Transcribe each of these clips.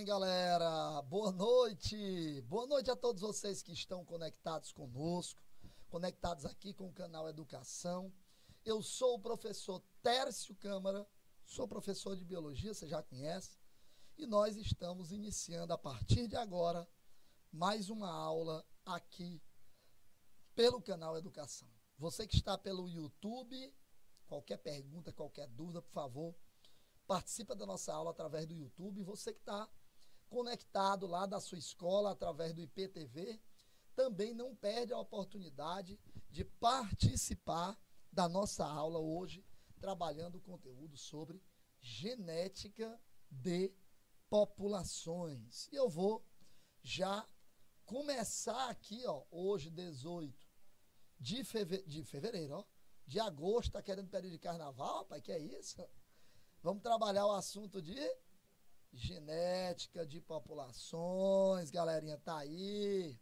bem, galera? Boa noite! Boa noite a todos vocês que estão conectados conosco, conectados aqui com o canal Educação. Eu sou o professor Tércio Câmara, sou professor de Biologia, você já conhece, e nós estamos iniciando a partir de agora mais uma aula aqui pelo canal Educação. Você que está pelo YouTube, qualquer pergunta, qualquer dúvida, por favor, participa da nossa aula através do YouTube. Você que está conectado lá da sua escola através do IPTV, também não perde a oportunidade de participar da nossa aula hoje, trabalhando o conteúdo sobre genética de populações. E eu vou já começar aqui, ó, hoje, 18 de fevereiro, ó, de agosto, tá querendo período de carnaval, rapaz, que é isso? Vamos trabalhar o assunto de genética de populações, galerinha, tá aí.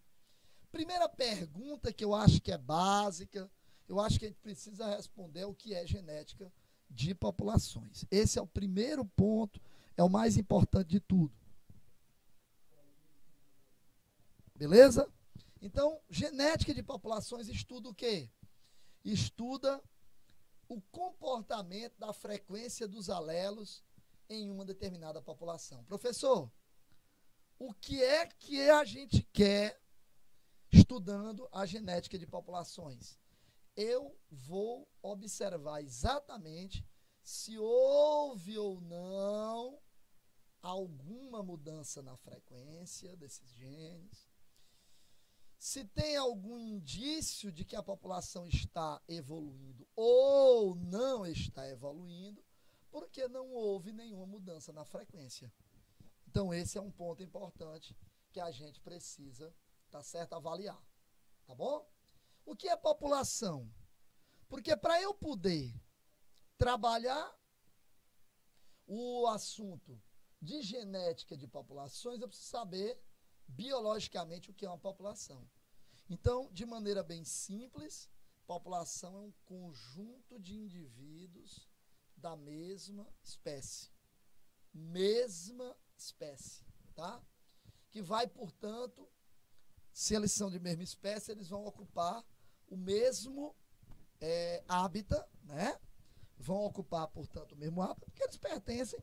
Primeira pergunta que eu acho que é básica, eu acho que a gente precisa responder o que é genética de populações. Esse é o primeiro ponto, é o mais importante de tudo. Beleza? Então, genética de populações estuda o quê? Estuda o comportamento da frequência dos alelos em uma determinada população. Professor, o que a gente quer estudando a genética de populações? Eu vou observar exatamente se houve ou não alguma mudança na frequência desses genes, se tem algum indício de que a população está evoluindo ou não está evoluindo, porque não houve nenhuma mudança na frequência. Então, esse é um ponto importante que a gente precisa, tá certo, avaliar. Tá bom? O que é população? Porque para eu poder trabalhar o assunto de genética de populações, eu preciso saber biologicamente o que é uma população. Então, de maneira bem simples, população é um conjunto de indivíduos da mesma espécie. Mesma espécie, tá? Que vai, portanto, se eles são de mesma espécie, eles vão ocupar o mesmo hábitat, né? Vão ocupar, portanto, o mesmo hábitat, porque eles pertencem,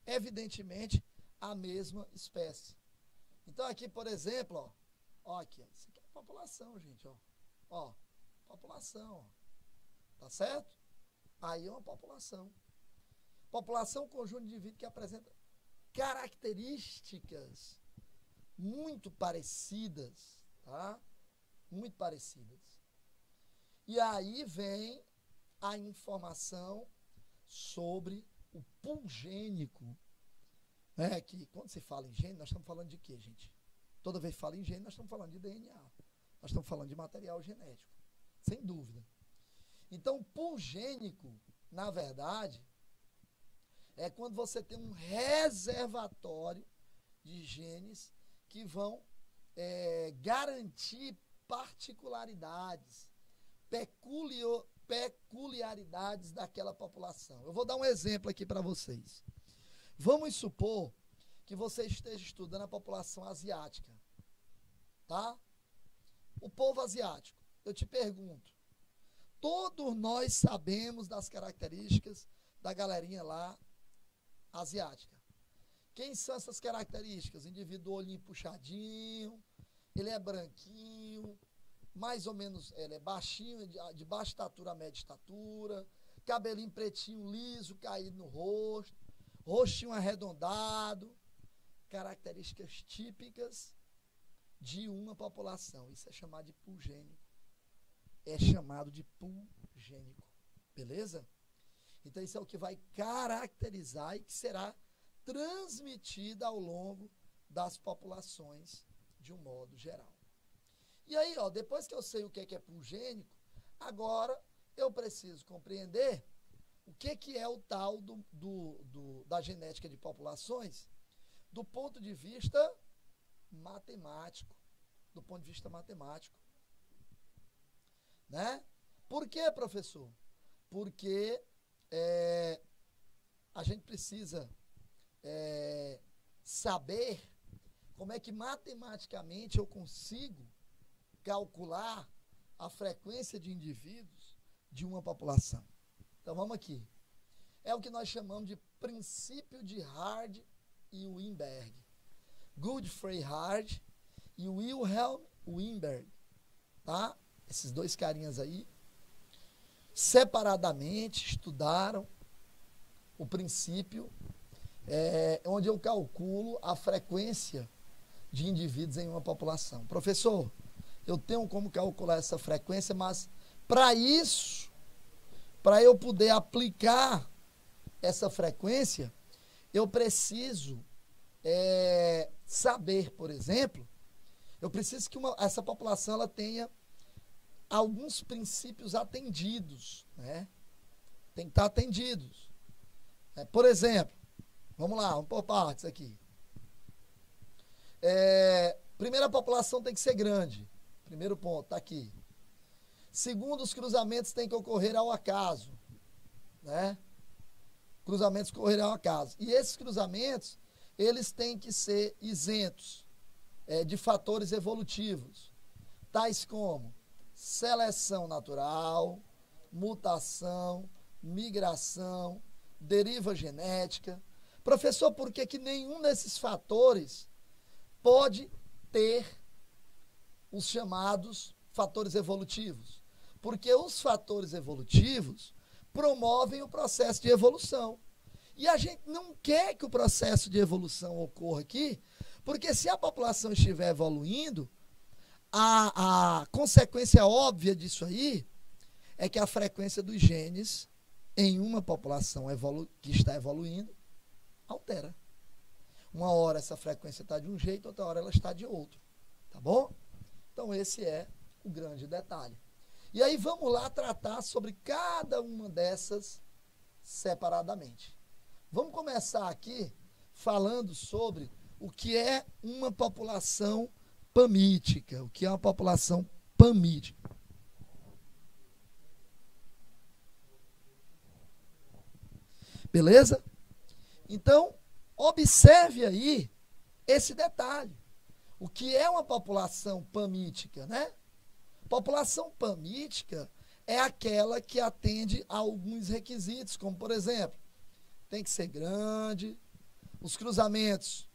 evidentemente, à mesma espécie. Então, aqui, por exemplo, ó aqui, ó, isso aqui é a população, gente, ó, população, ó, tá certo? Aí é uma população. População é um conjunto de indivíduos que apresenta características muito parecidas, tá? Muito parecidas. E aí vem a informação sobre o pool gênico. Que quando se fala em gene, nós estamos falando de quê, gente? Toda vez que fala em gene, nós estamos falando de DNA. Nós estamos falando de material genético, sem dúvida. Então, o pool gênico, na verdade, é quando você tem um reservatório de genes que vão garantir particularidades, peculiaridades daquela população. Eu vou dar um exemplo aqui para vocês. Vamos supor que você esteja estudando a população asiática, tá? O povo asiático. Eu te pergunto, todos nós sabemos das características da galerinha lá asiática. Quem são essas características? O indivíduo olhinho puxadinho, ele é branquinho, mais ou menos, ele é baixinho, de baixa estatura, média estatura, cabelinho pretinho, liso, caído no rosto, rostinho arredondado, características típicas de uma população. Isso é chamado de pool gênico. É chamado de pool gênico. Beleza? Então, isso é o que vai caracterizar e que será transmitida ao longo das populações de um modo geral. E aí, ó, depois que eu sei o que é pool gênico, agora eu preciso compreender o que é o tal da genética de populações do ponto de vista matemático. Do ponto de vista matemático. Né? Por quê, professor? Porque a gente precisa saber como é que matematicamente eu consigo calcular a frequência de indivíduos de uma população. Então vamos aqui. É o que nós chamamos de princípio de Hard e Weinberg. Godfrey Hard e Wilhelm Weinberg, tá? Esses dois carinhas aí, separadamente, estudaram o princípio onde eu calculo a frequência de indivíduos em uma população. Professor, eu tenho como calcular essa frequência, mas para isso, para eu poder aplicar essa frequência, eu preciso saber, por exemplo, eu preciso que essa população ela tenha alguns princípios atendidos, né? Tem que estar atendidos. Por exemplo, vamos lá, vamos por partes aqui. Primeiro, a população tem que ser grande. Primeiro ponto, está aqui. Segundo, os cruzamentos têm que ocorrer ao acaso, né? Cruzamentos ocorrerão ao acaso. E esses cruzamentos, eles têm que ser isentos de fatores evolutivos, tais como seleção natural, mutação, migração, deriva genética. Professor, por que nenhum desses fatores pode ter os chamados fatores evolutivos? Porque os fatores evolutivos promovem o processo de evolução. E a gente não quer que o processo de evolução ocorra aqui, porque se a população estiver evoluindo, a consequência óbvia disso aí é que a frequência dos genes em uma população que está evoluindo altera. Uma hora essa frequência está de um jeito, outra hora ela está de outro. Tá bom? Então esse é o grande detalhe. E aí vamos lá tratar sobre cada uma dessas separadamente. Vamos começar aqui falando sobre o que é uma população pamítica. O que é uma população pamítica? Beleza? Então, observe aí esse detalhe. O que é uma população pamítica, né? População pamítica é aquela que atende a alguns requisitos, como, por exemplo, tem que ser grande, os cruzamentos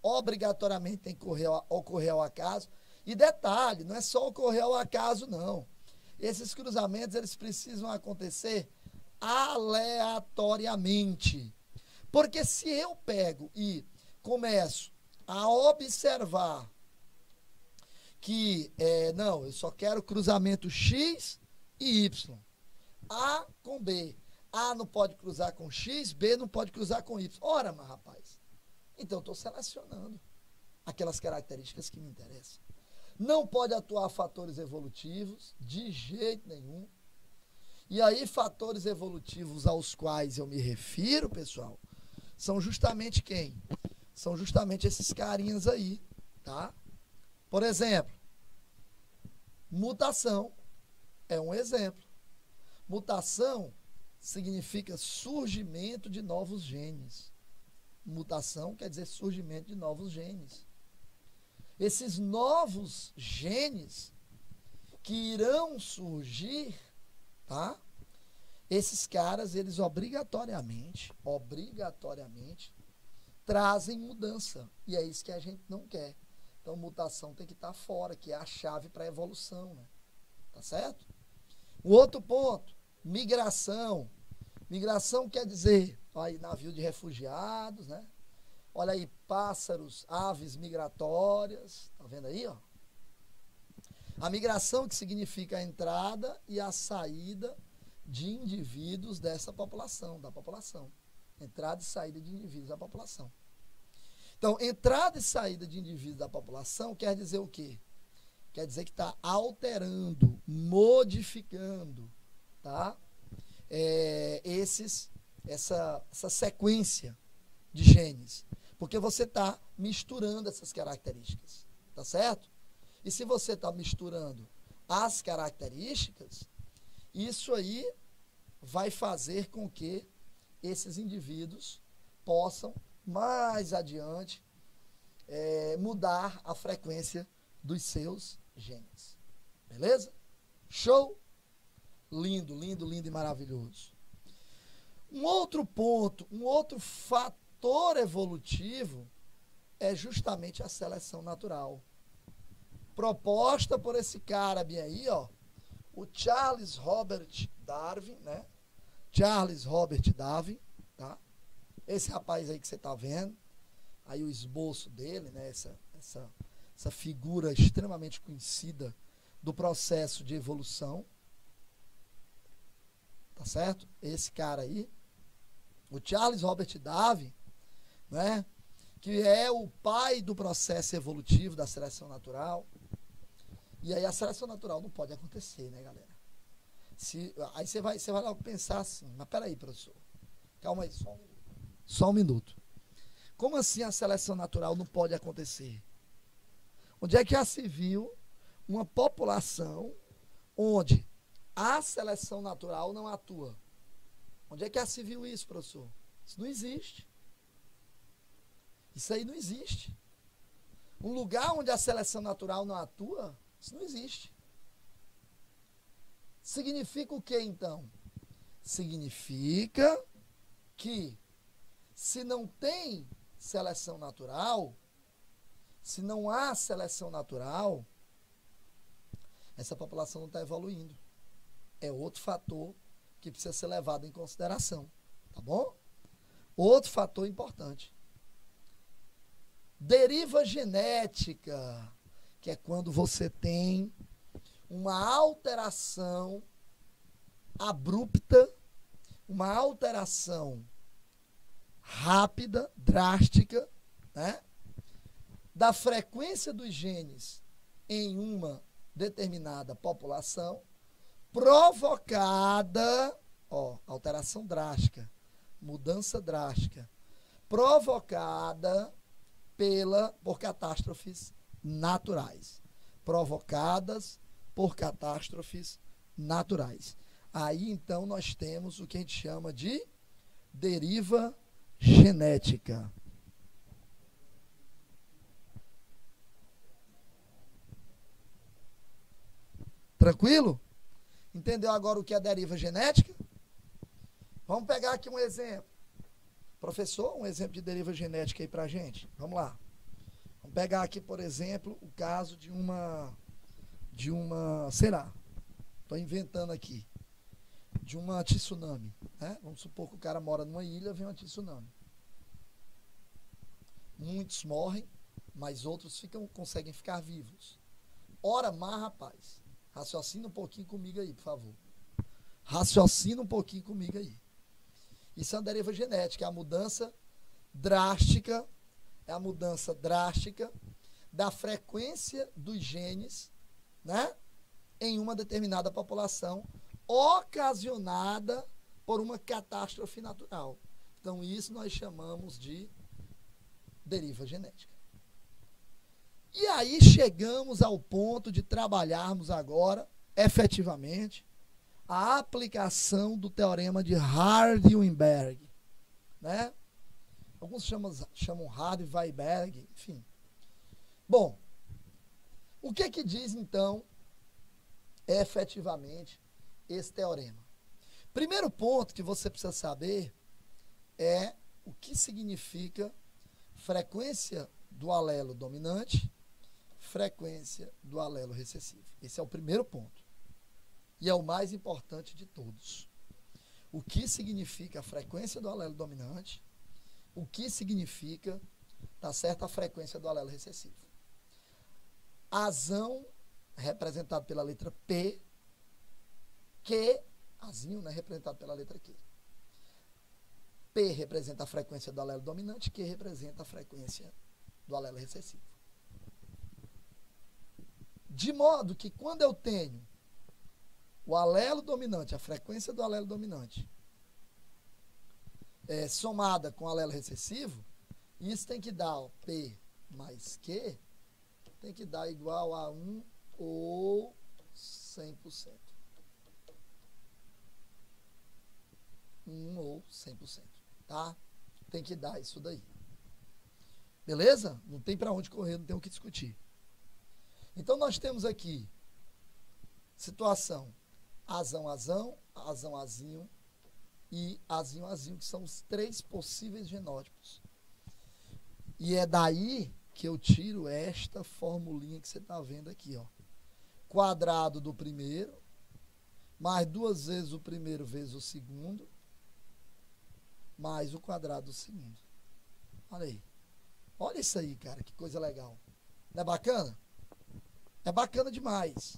obrigatoriamente tem que ocorrer ao acaso. E detalhe, não é só ocorrer ao acaso, não. Esses cruzamentos, eles precisam acontecer aleatoriamente. Porque se eu pego e começo a observar que, não, eu só quero cruzamento X e Y. A com B. A não pode cruzar com X, B não pode cruzar com Y. Ora, mas rapaz, então eu estou selecionando aquelas características que me interessam. Não pode atuar fatores evolutivos, de jeito nenhum. E aí, fatores evolutivos aos quais eu me refiro, pessoal, são justamente quem? São justamente esses carinhas aí, tá? Por exemplo, mutação é um exemplo. Mutação significa surgimento de novos genes. Mutação quer dizer surgimento de novos genes. Esses novos genes que irão surgir, tá? Esses caras, eles obrigatoriamente trazem mudança. E é isso que a gente não quer. Então, mutação tem que estar fora, que é a chave para a evolução, né? Tá certo? O outro ponto, migração. Migração quer dizer, olha aí, navio de refugiados, né? Olha aí, pássaros, aves migratórias. Tá vendo aí, ó? A migração que significa a entrada e a saída de indivíduos dessa população, da população. Entrada e saída de indivíduos da população. Então, entrada e saída de indivíduos da população quer dizer o quê? Quer dizer que está alterando, modificando, tá? Essa sequência de genes. Porque você está misturando essas características, tá certo? E se você está misturando as características, isso aí vai fazer com que esses indivíduos possam, mais adiante, mudar a frequência dos seus genes. Beleza? Show? Lindo, lindo, lindo e maravilhoso. Um outro ponto, um outro fator evolutivo é justamente a seleção natural. Proposta por esse cara bem aí, ó, o Charles Robert Darwin, né? Charles Robert Darwin, tá? Esse rapaz aí que você tá vendo, aí o esboço dele, né? Essa figura extremamente conhecida do processo de evolução, tá certo? Esse cara aí, o Charles Robert Darwin, né? Que é o pai do processo evolutivo da seleção natural. E aí a seleção natural não pode acontecer, né, galera? Aí você vai logo pensar assim, mas peraí, professor, calma aí, só um minuto. Como assim a seleção natural não pode acontecer? Onde é que já se viu uma população onde a seleção natural não atua? Onde é que já se viu isso, professor? Isso não existe. Isso aí não existe. Um lugar onde a seleção natural não atua, isso não existe. Significa o que, então? Significa que se não tem seleção natural, se não há seleção natural, essa população não está evoluindo. É outro fator que precisa ser levado em consideração. Tá bom? Outro fator importante. Deriva genética, que é quando você tem uma alteração abrupta, uma alteração rápida, drástica, né, da frequência dos genes em uma determinada população, provocada, alteração drástica, mudança drástica, provocada por catástrofes naturais. Provocadas por catástrofes naturais. Aí, então, nós temos o que a gente chama de deriva genética. Tranquilo? Entendeu agora o que é deriva genética? Vamos pegar aqui um exemplo. Professor, um exemplo de deriva genética aí pra gente. Vamos lá. Vamos pegar aqui, por exemplo, o caso de uma, sei lá, estou inventando aqui, de uma tsunami, né? Vamos supor que o cara mora numa ilha, vem uma tsunami. Muitos morrem, mas outros conseguem ficar vivos. Ora mais, rapaz. Raciocina um pouquinho comigo aí, por favor. Raciocina um pouquinho comigo aí. Isso é uma deriva genética, é a mudança drástica, da frequência dos genes, né, em uma determinada população, ocasionada por uma catástrofe natural. Então, isso nós chamamos de deriva genética. E aí chegamos ao ponto de trabalharmos agora, efetivamente, a aplicação do teorema de Hardy-Weinberg, né? Alguns chamam Hardy-Weinberg, enfim. Bom, o que diz, então, efetivamente, esse teorema? Primeiro ponto que você precisa saber é o que significa frequência do alelo dominante, frequência do alelo recessivo. Esse é o primeiro ponto. E é o mais importante de todos. O que significa a frequência do alelo dominante, o que significa, tá certo, a frequência do alelo recessivo. Azão, representado pela letra P, Q, azinho, né, representado pela letra Q. P representa a frequência do alelo dominante, Q representa a frequência do alelo recessivo. De modo que quando eu tenho o alelo dominante, a frequência do alelo dominante, somada com o alelo recessivo, isso tem que dar, ó, P mais Q, tem que dar igual a 1 ou 100%. 1 ou 100%, tá? Tem que dar isso daí. Beleza? Não tem para onde correr, não tem o que discutir. Então, nós temos aqui situação azão, azão, azão, azinho e azinho, azinho, que são os 3 possíveis genótipos. E é daí que eu tiro esta formulinha que você está vendo aqui, ó. Quadrado do primeiro, mais 2 vezes o primeiro vezes o segundo, mais o quadrado do segundo. Olha aí. Olha isso aí, cara, que coisa legal. Não é bacana? É bacana demais.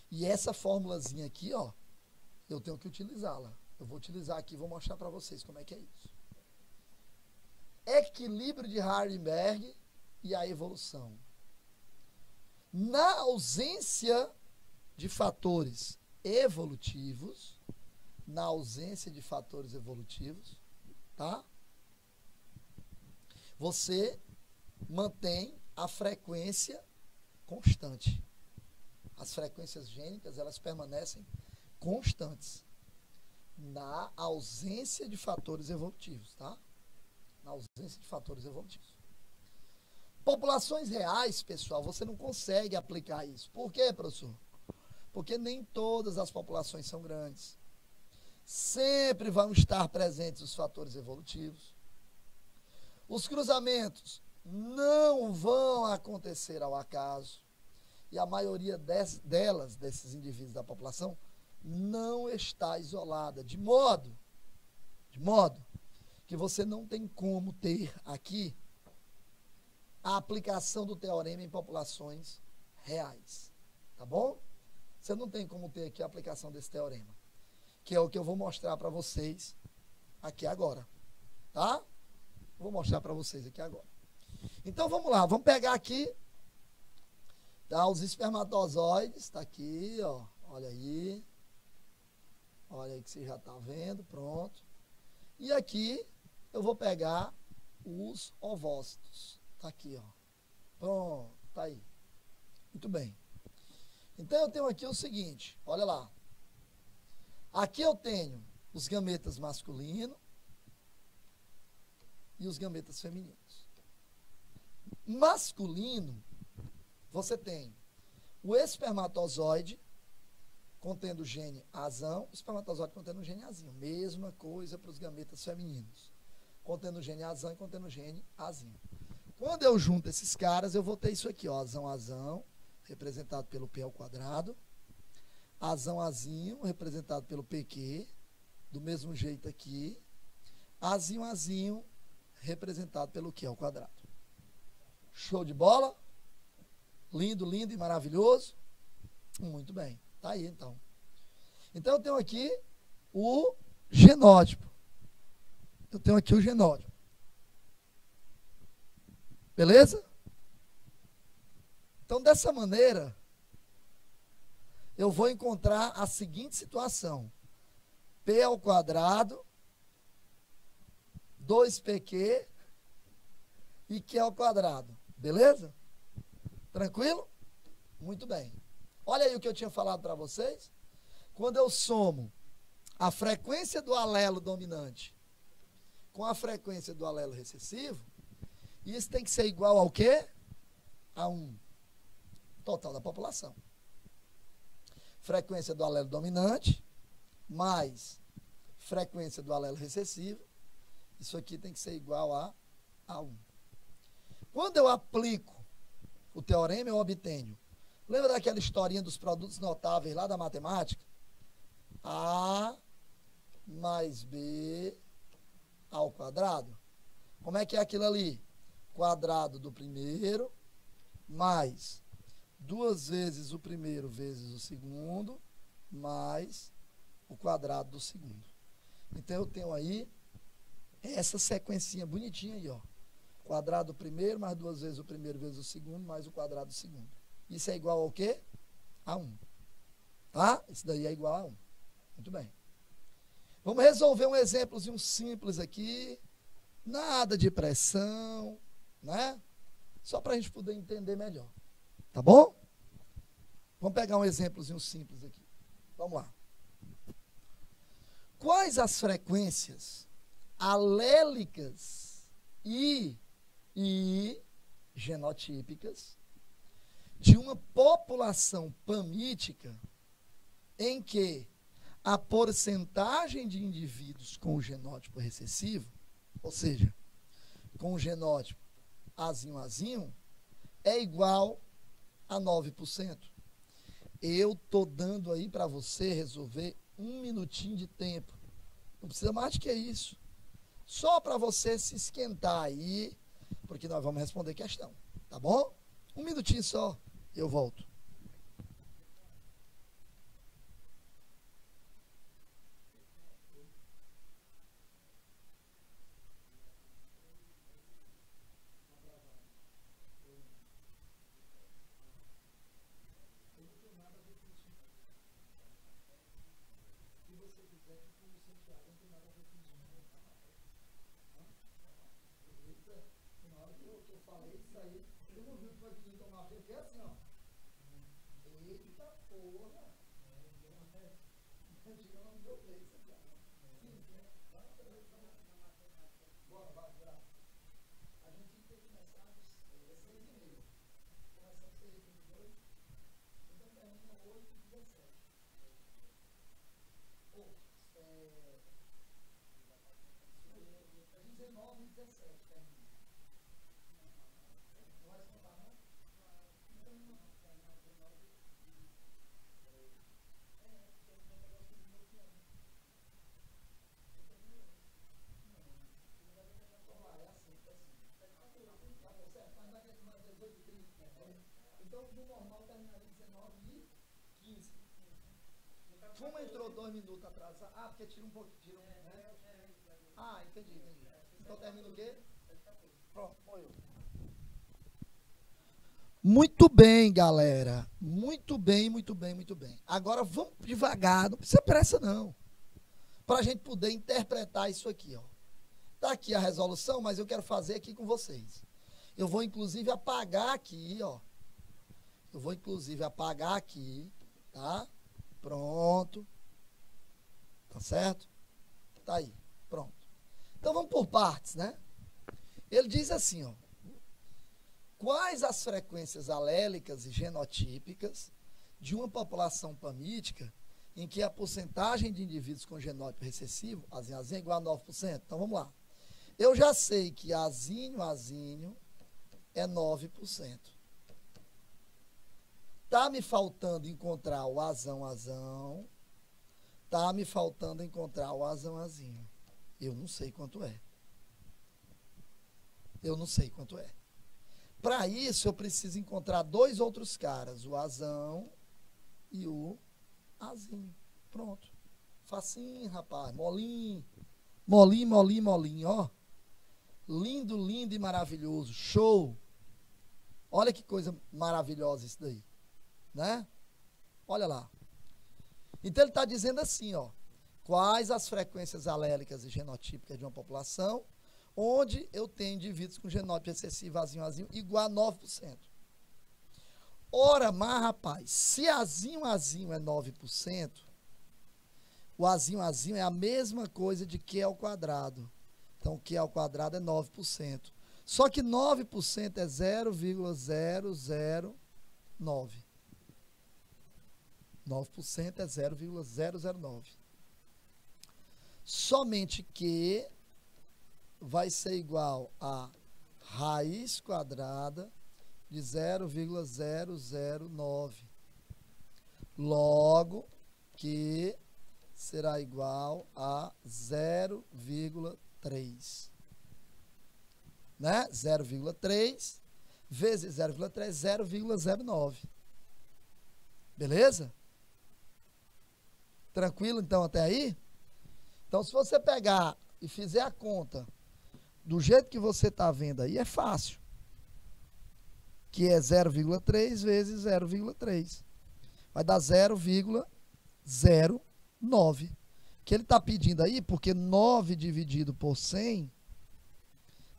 E essa formulazinha aqui, ó, eu tenho que utilizá-la. Eu vou utilizar aqui e vou mostrar para vocês como é que é isso. Equilíbrio de Hardenberg e a evolução. Na ausência de fatores evolutivos, tá? Você mantém a frequência constante. As frequências gênicas, elas permanecem constantes na ausência de fatores evolutivos, tá? Na ausência de fatores evolutivos. Populações reais, pessoal, você não consegue aplicar isso. Por quê, professor? Porque nem todas as populações são grandes. Sempre vão estar presentes os fatores evolutivos. Os cruzamentos não vão acontecer ao acaso. E a maioria desses indivíduos da população, não está isolada. De modo que você não tem como ter aqui a aplicação do teorema em populações reais. Tá bom? Você não tem como ter aqui a aplicação desse teorema, que é o que eu vou mostrar para vocês aqui agora. Tá? Vou mostrar para vocês aqui agora. Então, vamos lá. Vamos pegar aqui, tá, os espermatozoides. Está aqui, ó. Olha aí. Olha aí que você já está vendo. Pronto. E aqui, eu vou pegar os ovócitos. Está aqui, ó. Pronto. Está aí. Muito bem. Então, eu tenho aqui o seguinte. Olha lá. Aqui eu tenho os gametas masculinos e os gametas femininos. Masculino, você tem o espermatozoide contendo o gene azão, o espermatozoide contendo o gene azinho. Mesma coisa para os gametas femininos. Contendo o gene azão e contendo o gene azinho. Quando eu junto esses caras, eu vou ter isso aqui, ó, azão, azão, representado pelo P ao quadrado. Azão, azinho, representado pelo PQ, do mesmo jeito aqui. Azinho, azinho, representado pelo Q ao quadrado. Show de bola? Lindo, lindo e maravilhoso? Muito bem. Tá aí, então. Então, eu tenho aqui o genótipo. Eu tenho aqui o genótipo. Beleza? Então, dessa maneira, eu vou encontrar a seguinte situação. P ao quadrado, 2PQ e Q ao quadrado. Beleza? Tranquilo? Muito bem. Olha aí o que eu tinha falado para vocês. Quando eu somo a frequência do alelo dominante com a frequência do alelo recessivo, isso tem que ser igual ao quê? A 1. Total da população. Frequência do alelo dominante mais frequência do alelo recessivo. Isso aqui tem que ser igual a 1. Quando eu aplico o teorema, eu obtenho. Lembra daquela historinha dos produtos notáveis lá da matemática? A mais B ao quadrado. Como é que é aquilo ali? Quadrado do primeiro mais 2 vezes o primeiro vezes o segundo mais o quadrado do segundo. Então, eu tenho aí essa sequencinha bonitinha aí, ó. Quadrado do primeiro, mais 2 vezes o primeiro vezes o segundo, mais o quadrado do segundo. Isso é igual ao quê? A 1. Tá? Isso daí é igual a 1. Muito bem. Vamos resolver um exemplozinho simples aqui. Nada de pressão, né? Só para a gente poder entender melhor. Tá bom? Vamos pegar um exemplozinho simples aqui. Vamos lá. Quais as frequências alélicas e e genotípicas de uma população pamítica em que a porcentagem de indivíduos com o genótipo recessivo, ou seja, com o genótipo azinho, é igual a 9%. Eu estou dando aí para você resolver 1 minutinho de tempo. Não precisa mais do que isso. Só para você se esquentar aí, porque nós vamos responder questão. Tá bom? 1 minutinho só, eu volto. Como entrou 2 minutos atrasado? Ah, porque tira um pouquinho, né? Ah, entendi. Então termina o quê? Pronto, foi eu. Muito bem, galera. Muito bem. Agora vamos devagar, não precisa pressa não. Para a gente poder interpretar isso aqui, ó. Tá aqui a resolução, mas eu quero fazer aqui com vocês. Eu vou inclusive apagar aqui, ó. Tá? Pronto. Tá certo? Tá aí. Pronto. Então vamos por partes, né? Ele diz assim, ó. Quais as frequências alélicas e genotípicas de uma população pamítica em que a porcentagem de indivíduos com genótipo recessivo, azinho é igual a 9%? Então vamos lá. Eu já sei que azinho é 9%. Tá me faltando encontrar o azão. Tá me faltando encontrar o azinho. Eu não sei quanto é. Para isso, eu preciso encontrar 2 outros caras, o azão e o azinho. Pronto. Facinho, rapaz. Molinho, ó. Lindo e maravilhoso. Show. Olha que coisa maravilhosa isso daí. Né? Olha lá. Então ele está dizendo assim, ó. Quais as frequências alélicas e genotípicas de uma população onde eu tenho indivíduos com genótipo recessivo azinho igual a 9%. Ora, mas rapaz, se azinho é 9%, o azinho é a mesma coisa de Q ao quadrado. Então, Q ao quadrado é 9%. Só que 9% é 0,009. 9% é 0,009. Somente que vai ser igual a raiz quadrada de 0,009. Logo, que será igual a 0,3. Né? 0,3 vezes 0,3, 0,09. Beleza? Tranquilo, então, até aí? Então, se você pegar e fizer a conta do jeito que você está vendo aí, é fácil. Que é 0,3 vezes 0,3. Vai dar 0,09. Que ele está pedindo aí, porque 9 dividido por 100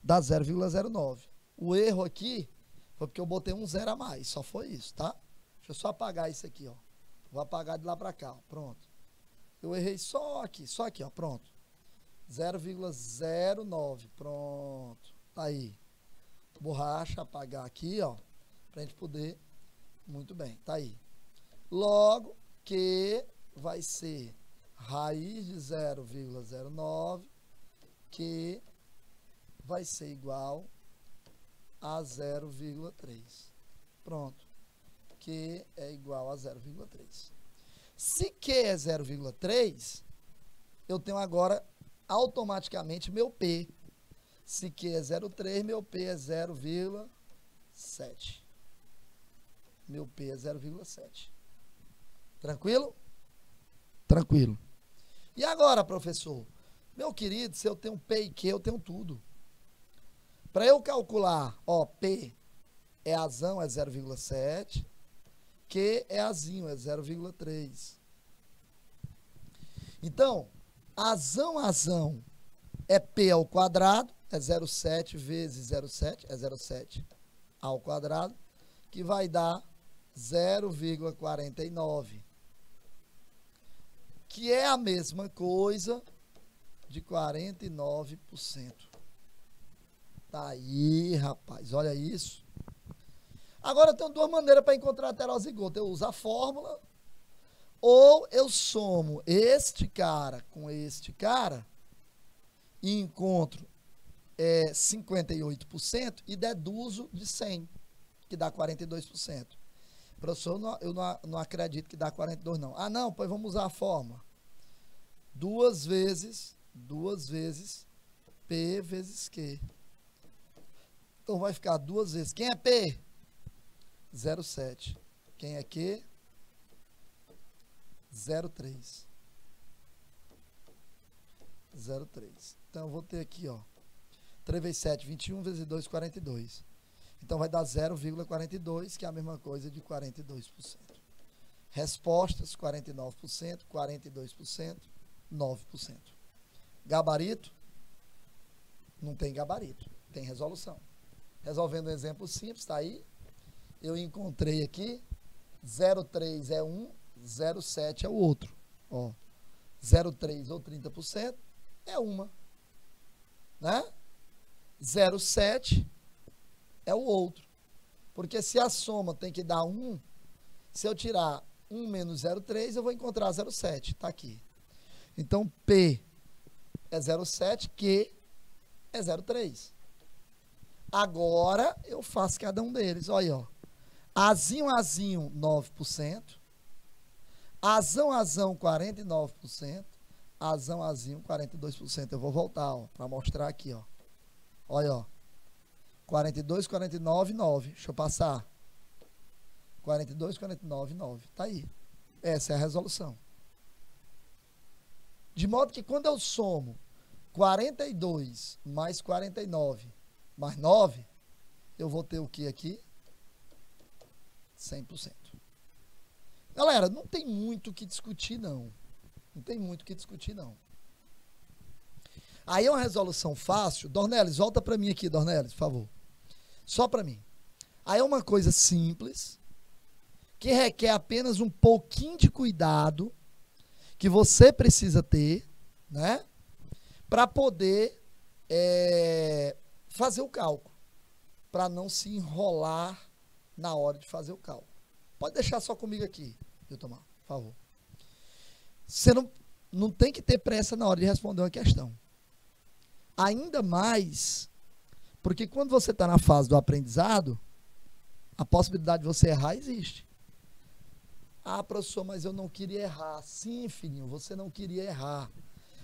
dá 0,09. O erro aqui foi porque eu botei um zero a mais. Só foi isso, tá? Deixa eu só apagar isso aqui, ó. Vou apagar de lá para cá, ó. Pronto. Eu errei só aqui, ó. Pronto. 0,09. Pronto. Tá aí. borracha, apagar aqui, ó, pra gente poder, muito bem, tá aí. Logo, Q vai ser raiz de 0,09, que vai ser igual a 0,3. Pronto. Q é igual a 0,3. Se Q é 0,3, eu tenho agora automaticamente meu P. Se Q é 0,3, meu P é 0,7. Meu P é 0,7. Tranquilo? Tranquilo. E agora, professor? Meu querido, se eu tenho P e Q, eu tenho tudo. Para eu calcular, ó, P é azão, é 0,7. Q é azinho, é 0,3. Então, azão é P ao quadrado, é 0,7 vezes 0,7, é 0,7 ao quadrado, que vai dar 0,49. Que é a mesma coisa de 49%. Tá aí, rapaz, olha isso. Agora, eu tenho duas maneiras para encontrar a heterozigota. Eu uso a fórmula, ou eu somo este cara com este cara e encontro 58% e deduzo de 100, que dá 42%. Professor, eu não acredito que dá 42, não. Ah, não, pois vamos usar a fórmula. 2 vezes P vezes Q. Então, vai ficar 2 vezes. Quem é P? 0,7. Quem é Q? 0,3. 0,3. Então, eu vou ter aqui, ó. 3 vezes 7, 21 vezes 2, 42. Então, vai dar 0,42, que é a mesma coisa de 42%. Respostas, 49%, 42%, 9%. Gabarito? Não tem gabarito, tem resolução. Resolvendo um exemplo simples, está aí. Eu encontrei aqui, 0,3 é um, 0,7 é o outro. Ó, 0,3 ou 30% é uma. Né? 0,7 é o outro. Porque se a soma tem que dar 1, se eu tirar 1 menos 0,3, eu vou encontrar 0,7. Está aqui. Então, P é 0,7, Q é 0,3. Agora, eu faço cada um deles. Olha aí, ó. Azinho, 9%. Azão, 49%. Azinho, 42%. Eu vou voltar, para mostrar aqui, ó. Olha, ó. 42, 49, 9. Deixa eu passar. 42, 49, 9. Tá aí. Essa é a resolução. De modo que quando eu somo 42 mais 49 mais 9, eu vou ter o que aqui? 100%. Galera, não tem muito o que discutir, não. Não tem muito o que discutir, não. Aí é uma resolução fácil. Dornelis, volta para mim aqui, Dornelis, por favor. Só para mim. Aí é uma coisa simples, que requer apenas um pouquinho de cuidado, que você precisa ter, né? Para poder fazer o cálculo. Para não se enrolar na hora de fazer o cálculo. Pode deixar só comigo aqui, Viltomar, por favor. Você não tem que ter pressa na hora de responder uma questão. Ainda mais, porque quando você está na fase do aprendizado, a possibilidade de você errar existe. Ah, professor, mas eu não queria errar. Sim, filhinho, você não queria errar.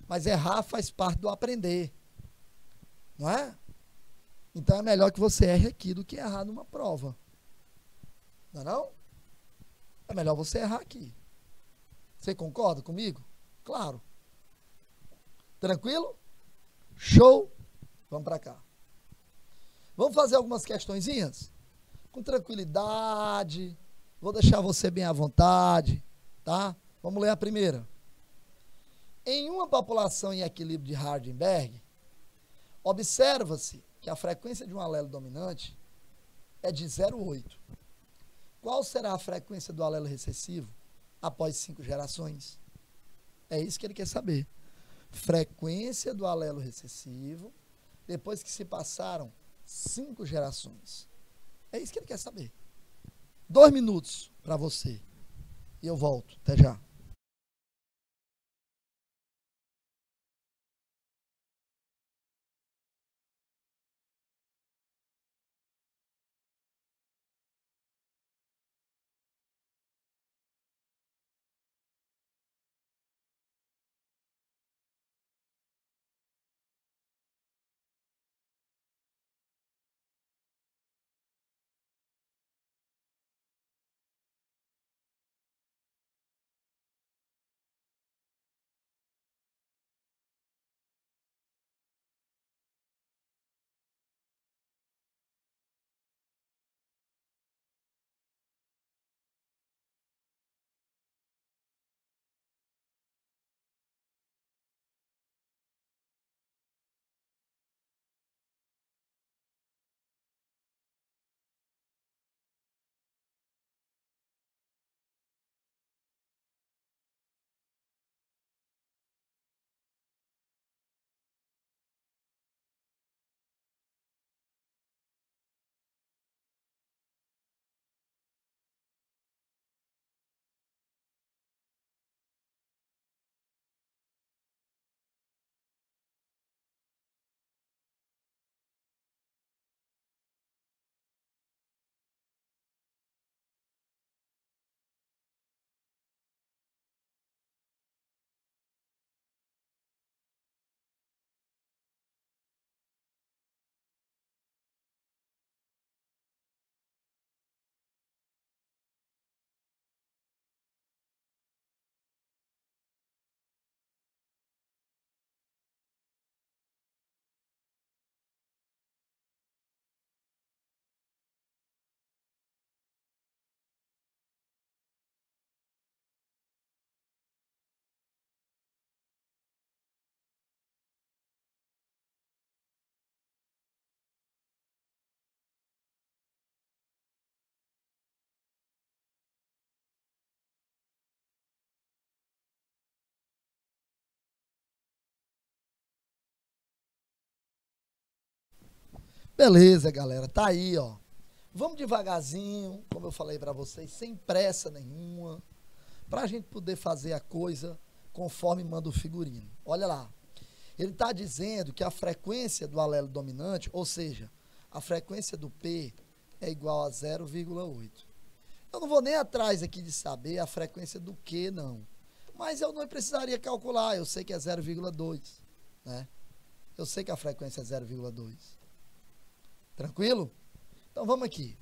Mas errar faz parte do aprender. Não é? Então é melhor que você erre aqui do que errar numa prova. Não é não? É melhor você errar aqui. Você concorda comigo? Claro. Tranquilo? Show? Vamos para cá. Vamos fazer algumas questõezinhas? Com tranquilidade. Vou deixar você bem à vontade. Tá? Vamos ler a primeira. Em uma população em equilíbrio de Hardenberg, observa-se que a frequência de um alelo dominante é de 0,8. Qual será a frequência do alelo recessivo após 5 gerações? É isso que ele quer saber. Frequência do alelo recessivo depois que se passaram 5 gerações. É isso que ele quer saber. 2 minutos para você. E eu volto. Até já. Beleza, galera. Tá aí, ó. Vamos devagarzinho, como eu falei para vocês, sem pressa nenhuma, para a gente poder fazer a coisa conforme manda o figurino. Olha lá. Ele está dizendo que a frequência do alelo dominante, ou seja, a frequência do P é igual a 0,8. Eu não vou nem atrás aqui de saber a frequência do Q, não. Mas eu não precisaria calcular, eu sei que é 0,2, né? Eu sei que a frequência é 0,2. Tranquilo? Então vamos aqui.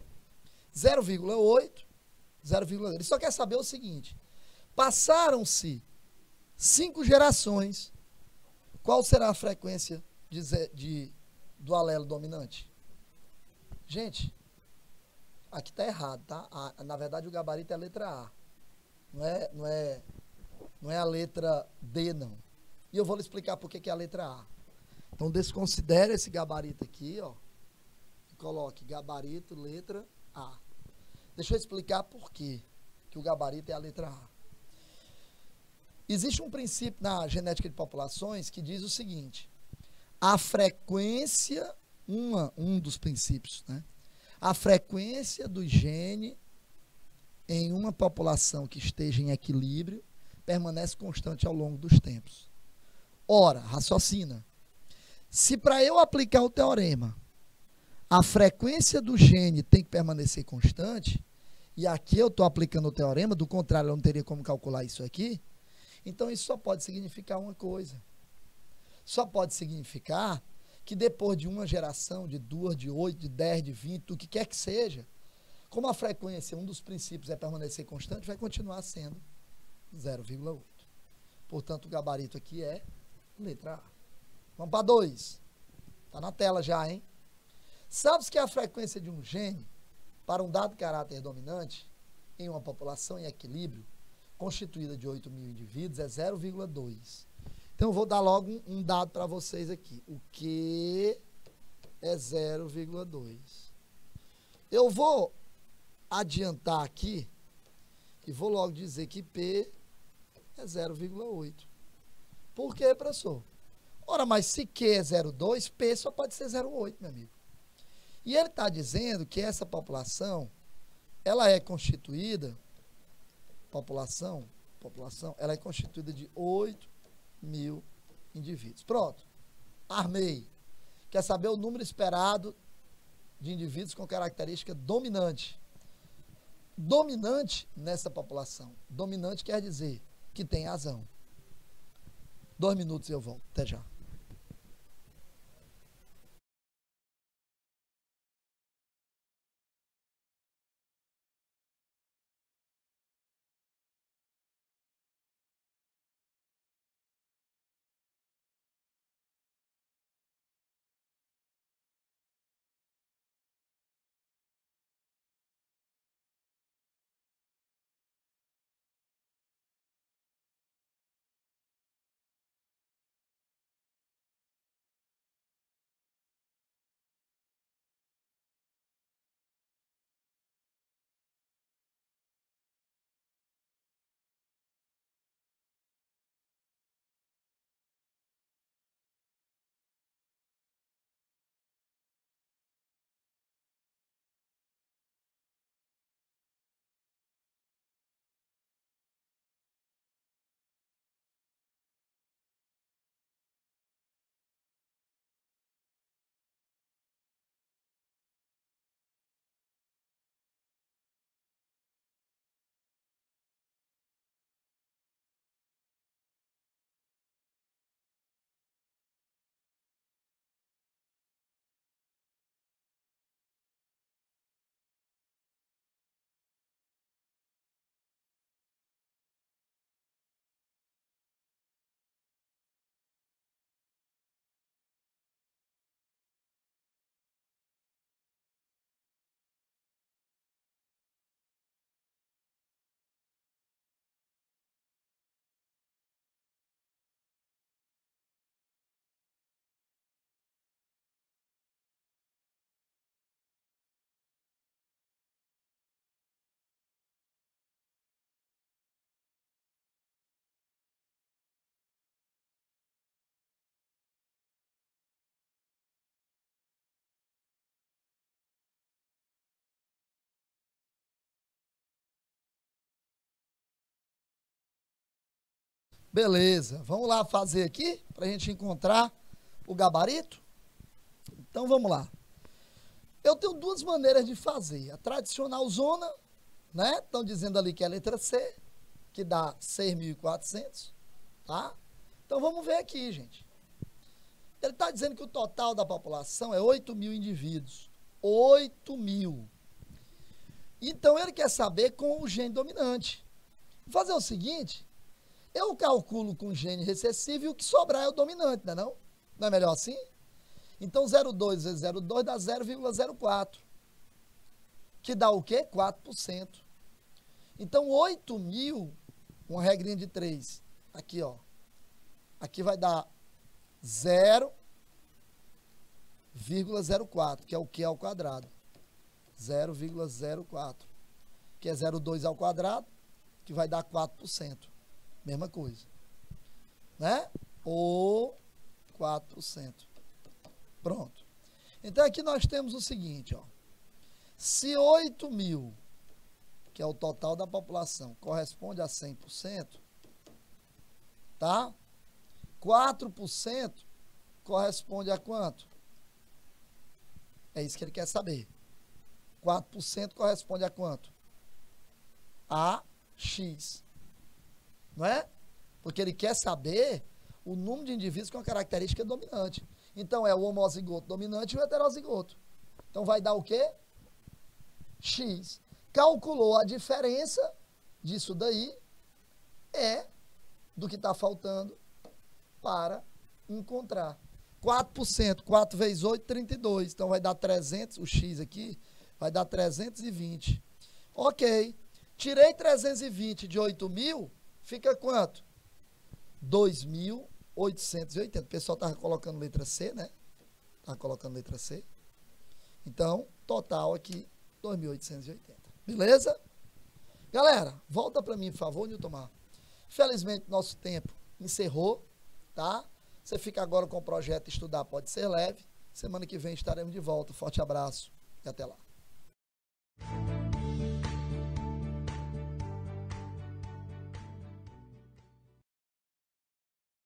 0,8, 0,8. Ele só quer saber o seguinte: passaram-se 5 gerações, qual será a frequência do alelo dominante? Gente, aqui está errado, tá? Na verdade, o gabarito é a letra A. Não é a letra D, não. E eu vou lhe explicar por que é a letra A. Então, desconsidere esse gabarito aqui, ó. E coloque gabarito, letra A. Deixa eu explicar por quê que o gabarito é a letra A. Existe um princípio na genética de populações que diz o seguinte: a frequência, um dos princípios, né? A frequência do gene em uma população que esteja em equilíbrio permanece constante ao longo dos tempos. Ora, raciocina. Se para eu aplicar o teorema, a frequência do gene tem que permanecer constante, e aqui eu estou aplicando o teorema, do contrário eu não teria como calcular isso aqui, então isso só pode significar uma coisa. Só pode significar que depois de uma geração, de 2, de 8, de 10, de 20, do que quer que seja, como a frequência, um dos princípios é permanecer constante, vai continuar sendo 0,8. Portanto, o gabarito aqui é letra A. Vamos para 2. Está na tela já, hein? Sabe-se que a frequência de um gene para um dado caráter dominante em uma população em equilíbrio, constituída de 8.000 indivíduos, é 0,2. Então, eu vou dar logo um dado para vocês aqui. O Q é 0,2. Eu vou adiantar aqui e vou logo dizer que P é 0,8. Por quê, professor? Ora, mas se Q é 0,2, P só pode ser 0,8, meu amigo. E ele está dizendo que essa população, ela é constituída, ela é constituída de 8 mil indivíduos. Pronto, armei. Quer saber o número esperado de indivíduos com característica dominante? Dominante nessa população. Dominante quer dizer que tem razão. 2 minutos e eu volto. Até já. Beleza, vamos lá fazer aqui para a gente encontrar o gabarito? Então vamos lá. Eu tenho duas maneiras de fazer. A tradicional zona, né? Estão dizendo ali que é a letra C, que dá 6.400, tá? Então vamos ver aqui, gente. Ele está dizendo que o total da população é 8 mil indivíduos. 8 mil. Então ele quer saber com o gene dominante. Vou fazer o seguinte. Eu calculo com gene recessivo e o que sobrar é o dominante, não é não? Não é melhor assim? Então, 0,2 vezes 0,2 dá 0,04. Que dá o quê? 4%. Então, 8 mil, uma regrinha de 3. Aqui, ó. Aqui vai dar 0,04, que é o que ao quadrado? 0,04. Que é 0,2 ao quadrado, que vai dar 4%. Mesma coisa, né? Ou 4%. Pronto. Então, aqui nós temos o seguinte, ó. Se 8 mil, que é o total da população, corresponde a 100%, tá? 4% corresponde a quanto? É isso que ele quer saber. 4% corresponde a quanto? A X. Não é? Porque ele quer saber o número de indivíduos com a característica dominante. Então, é o homozigoto dominante e o heterozigoto. Então, vai dar o quê? X. Calculou a diferença disso daí, é do que está faltando para encontrar. 4%, 4 vezes 8, 32. Então, vai dar 300, o X aqui, vai dar 320. Ok. Tirei 320 de 8 mil, fica quanto? 2.880. O pessoal estava colocando letra C, né? Estava colocando letra C. Então, total aqui, 2.880. Beleza? Galera, volta para mim, por favor, Nilton. Felizmente, nosso tempo encerrou, tá? Você fica agora com o projeto Estudar Pode Ser Leve. Semana que vem estaremos de volta. Forte abraço e até lá.